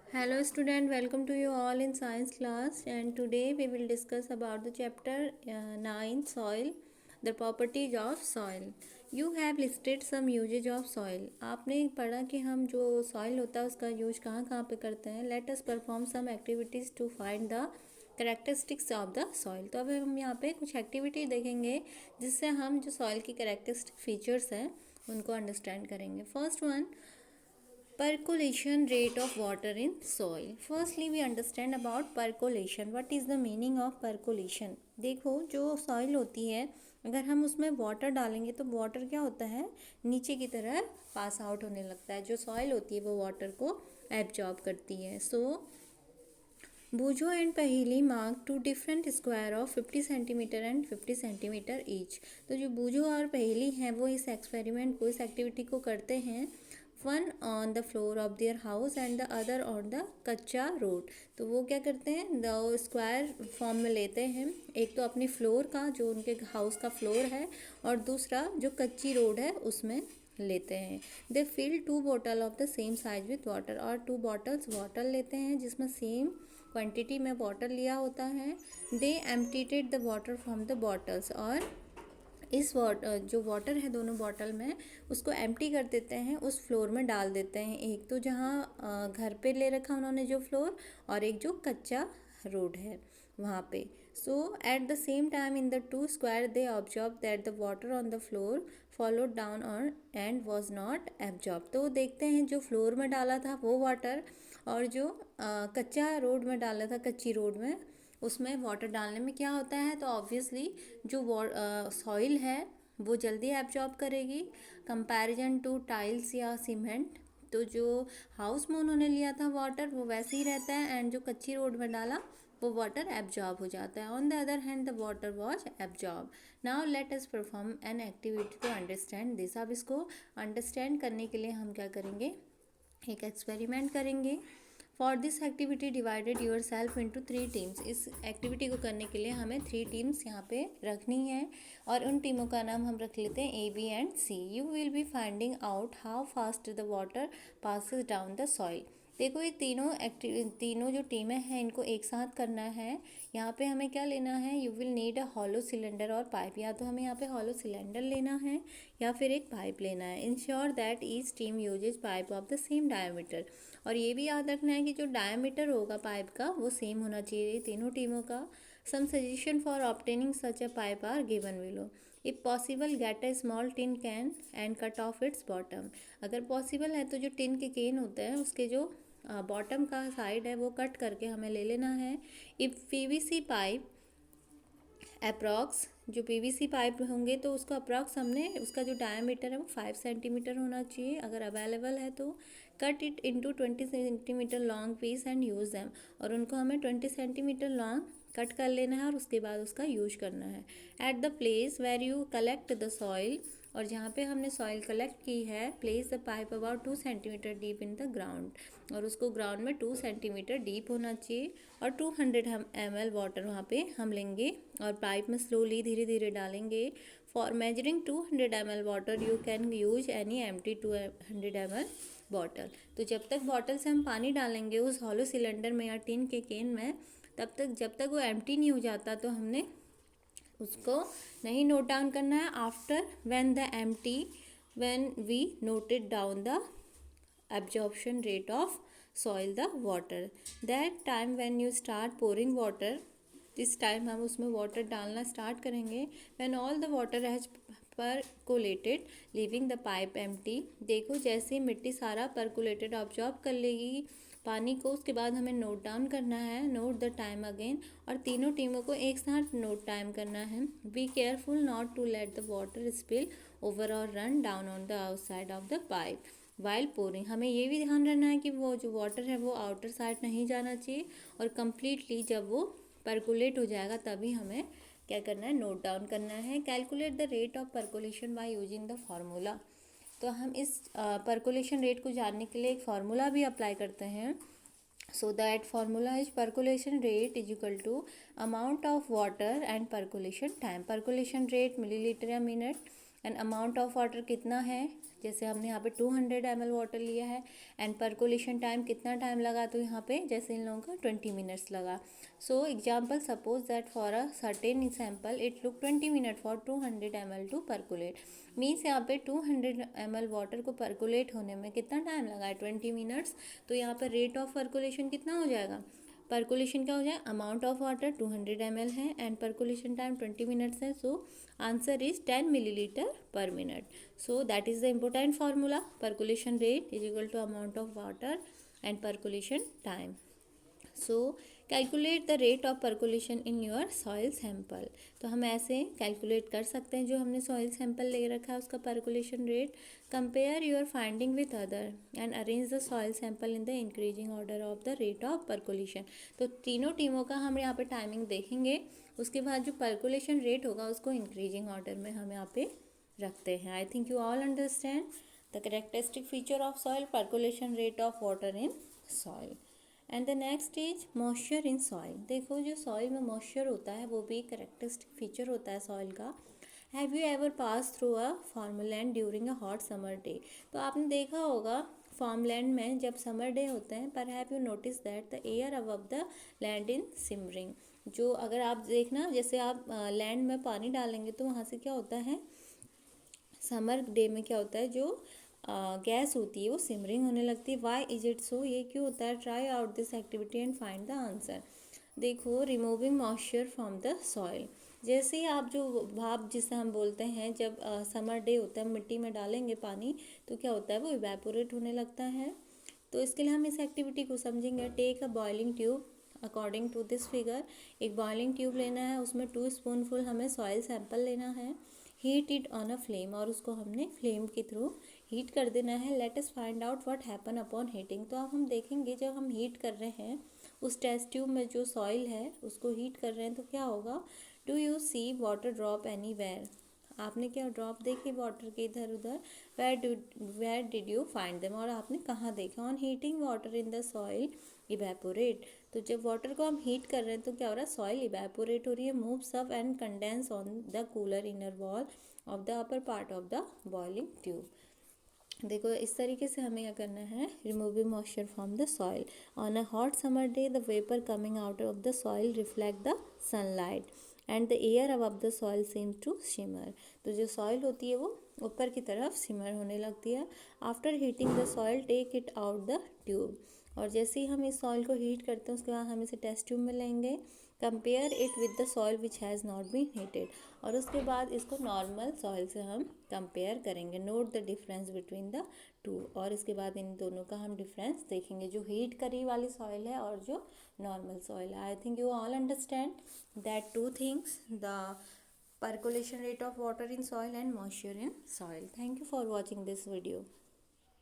Hello student, welcome to you all in science class, and today we will discuss about the chapter 9 soil, the properties of soil. You have listed some usage of soil. आपने पढ़ा कि हम जो soil होता है उसका use कहाँ कहाँ पे करते हैं. Let us perform some activities to find the characteristics of the soil. तो अब हम यहाँ पे कुछ एक्टिविटी देखेंगे जिससे हम जो soil की characteristic features हैं उनको अंडरस्टैंड करेंगे. First one, percolation rate of water in soil. Firstly we understand about percolation. What is the meaning of percolation? देखो, जो सॉइल होती है अगर हम उसमें वाटर डालेंगे तो वाटर क्या होता है, नीचे की तरह पास आउट होने लगता है. जो सॉइल होती है वो वाटर को एब्जॉर्ब करती है. सो Boojho and Paheli mark two different square of 50 centimetre and 50 centimetre each. तो जो बूझो और पहेली हैं वो इस एक्सपेरिमेंट को, इस एक्टिविटी को करते हैं. One on the floor of their house and the other on the कच्चा रोड. तो वो क्या करते हैं, द स्क्वायर फॉर्म में लेते हैं. एक तो अपने फ्लोर का, जो उनके हाउस का फ्लोर है, और दूसरा जो कच्ची रोड है उसमें लेते हैं. They fill 2 bottle of the same size with water. और 2 बॉटल्स वाटर लेते हैं जिसमें सेम क्वांटिटी में वाटर लिया होता है. They emptied the water from the bottles. और इस वाटर, जो वाटर है दोनों बॉटल में, उसको एम्प्टी कर देते हैं, उस फ्लोर में डाल देते हैं. एक तो जहाँ घर पे ले रखा उन्होंने जो फ्लोर, और एक जो कच्चा रोड है वहाँ पे. So at the same time in the 2 square they observe that the water on the floor followed down और एंड वॉज नॉट एब्जॉर्ब. तो देखते हैं जो फ्लोर में डाला था वो वाटर, और जो कच्चा रोड में डाला था, कच्ची रोड में, उसमें वाटर डालने में क्या होता है. तो ऑब्वियसली जो सॉइल है वो जल्दी एब्जॉर्ब करेगी कंपैरिजन टू टाइल्स या सीमेंट. तो जो हाउस में उन्होंने लिया था वाटर वो वैसे ही रहता है, एंड जो कच्ची रोड में डाला वो वाटर एब्जॉर्ब हो जाता है. On the other hand the water was absorb. Now let us perform an activity to understand this. अब इसको अंडरस्टैंड करने के लिए हम क्या करेंगे, एक एक्सपेरिमेंट करेंगे. For this activity divided yourself into 3 teams. इस एक्टिविटी को करने के लिए हमें 3 टीम्स यहाँ पे रखनी है, और उन टीमों का नाम हम रख लेते हैं A, B and C. You will be finding out how fast the water passes down the soil. देखो, ये तीनों जो टीमें हैं इनको एक साथ करना है. यहाँ पे हमें क्या लेना है, you will need a hollow cylinder और पाइप. या तो हमें यहाँ पे हॉलो सिलेंडर लेना है या फिर एक पाइप लेना है. Ensure that each team uses pipe of the same diameter. और ये भी याद रखना है कि जो डायमीटर होगा पाइप का वो सेम होना चाहिए तीनों टीमों का. Some suggestion for obtaining such a pipe are given below. If possible get a small tin can and cut off its bottom. अगर पॉसिबल है तो जो टिन के कैन होते हैं उसके जो बॉटम का साइड है वो कट करके हमें ले लेना है. इफ़ पीवीसी पाइप अप्रॉक्स, जो पीवीसी पाइप होंगे तो उसको अप्रॉक्स हमने, उसका जो डायमीटर है वो 5 सेंटीमीटर होना चाहिए अगर अवेलेबल है तो. Cut it into 20 centimetre long piece and use them. और उनको हमें 20 सेंटीमीटर लॉन्ग कट कर लेना है और उसके बाद उसका यूज करना है. At the place where you collect the soil. और जहाँ पे हमने सॉइल कलेक्ट की है, place the pipe about 2 centimetre deep in the ground. और उसको ग्राउंड में 2 सेंटीमीटर डीप होना चाहिए. और 200 ml वाटर वहाँ पे हम लेंगे और पाइप में स्लोली धीरे धीरे डालेंगे. For measuring 200 ml water you can use any empty 200 ml bottle. तो जब तक बॉटल से हम पानी डालेंगे उस हॉलो सिलेंडर में या टिन के कैन में, तब तक, जब तक वो एम्प्टी नहीं हो जाता तो हमने उसको नहीं नोट डाउन करना है. After when the empty, when we noted down the absorption rate of soil the water, that time when you start pouring water, इस टाइम हम उसमें वाटर डालना स्टार्ट करेंगे. When all the water has percolated leaving the pipe empty. देखो, जैसे ही मिट्टी सारा परकोलेटेड absorb कर लेगी पानी को, उसके बाद हमें नोट डाउन करना है. Note the time again. और तीनों टीमों को एक साथ नोट टाइम करना है. Be careful not to let the water spill over और run down on the outside of the pipe while pouring. हमें ये भी ध्यान रखना है कि वो जो वाटर है वो आउटर साइड नहीं जाना चाहिए, और कम्प्लीटली जब वो परकुलेट हो जाएगा तभी हमें क्या करना है, नोट डाउन करना है. Calculate the rate of percolation by using the formula. तो हम इस परकुलेशन रेट को जानने के लिए एक फार्मूला भी अप्लाई करते हैं. So that formula is percolation rate is equal to amount of water and percolation time. Percolation rate millilitre या minute, and amount of water कितना है, जैसे हमने यहाँ पे 200 ml वाटर लिया है, एंड परकोलेशन टाइम कितना टाइम लगा, तो यहाँ पे जैसे इन लोगों का 20 मिनट्स लगा. So example, suppose that for a certain sample it look 20 minute for 200 ml to percolate. Means यहाँ पे 200 ml वाटर को परकोलेट होने में कितना टाइम लगा है, 20 मिनट्स. तो यहाँ पर रेट ऑफ परकोलेशन कितना हो जाएगा, परकोलेशन क्या हो जाए, अमाउंट ऑफ वाटर 200 ml है एंड परकोलेशन टाइम 20 मिनट्स है. So answer is 10 millilitre per minute. So that is the important formula, percolation rate is equal to amount of water and percolation time. So calculate the rate of percolation in your soil sample. तो हम ऐसे calculate कर सकते हैं जो हमने soil sample ले रखा है उसका percolation rate. Compare your finding with other and arrange the soil sample in the increasing order of the rate of percolation. तो तीनों टीमों का हम यहाँ पे टाइमिंग देखेंगे, उसके बाद जो परकोलेशन रेट होगा उसको इंक्रीजिंग ऑर्डर में हम यहाँ पे रखते हैं. I think you all understand the characteristic feature of soil, percolation rate of water in soil. And the next is moisture in soil. देखो जो सॉइल में मॉइस्चर होता है वो भी एक कैरेक्टरिस्टिक फीचर होता है सॉइल का. Have you ever pass through a farmland during a hot summer day. तो आपने देखा होगा फार्मलैंड में जब समर डे होते हैं, पर have you notice that the air above the land in simmering. जो अगर आप देखना, जैसे आप लैंड में पानी डालेंगे तो वहाँ से क्या होता है, समर डे में क्या होता है, जो गैस होती है वो सिमरिंग होने लगती है. वाई इज इट सो, ये क्यों होता है. Try out this activity and find the answer. देखो, removing moisture from the soil. जैसे ही आप जो भाप जिसे हम बोलते हैं, जब समर डे होता है मिट्टी में डालेंगे पानी तो क्या होता है, वो इवेपोरेट होने लगता है. तो इसके लिए हम इस एक्टिविटी को समझेंगे. Take a boiling tube according to this figure. एक बॉइलिंग ट्यूब लेना है, उसमें 2 स्पूनफुल हमें सॉइल सैंपल लेना है. Heat it on a flame, और उसको हमने फ्लेम के थ्रू हीट कर देना है. Let us find out what happen upon heating. तो अब हम देखेंगे जब हम हीट कर रहे हैं उस टेस्ट ट्यूब में जो सॉइल है उसको हीट कर रहे हैं तो क्या होगा. Do you see water drop anywhere. आपने क्या ड्रॉप देखे वाटर के इधर उधर. Where did you find them, और आपने कहाँ देखा. On heating water in the soil evaporate. तो जब वाटर को हम हीट कर रहे हैं तो क्या हो रहा है, सॉइल इवेपोरेट हो रही है. Moves up and condense on the cooler inner wall of the upper part of the boiling tube. देखो इस तरीके से हमें क्या करना है, removing moisture from the soil. On a hot summer day the vapour coming out of the soil reflect the sunlight and the air above the soil seem to shimmer. तो जो सॉइल होती है वो ऊपर की तरफ सिमर होने लगती है. After heating the soil take it out the tube. और जैसे ही हम इस सॉइल को हीट करते हैं उसके बाद हम इसे टेस्ट ट्यूब में लेंगे. Compare it with the soil which has not been heated. और उसके बाद इसको नॉर्मल सॉइल से हम कंपेयर करेंगे. Note the difference between the two. और इसके बाद इन दोनों का हम डिफरेंस देखेंगे, जो हीट करी वाली सॉइल है और जो नॉर्मल सॉइल है. I think you all understand that two things, the percolation rate of water in soil and moisture in soil. Thank you for watching this video.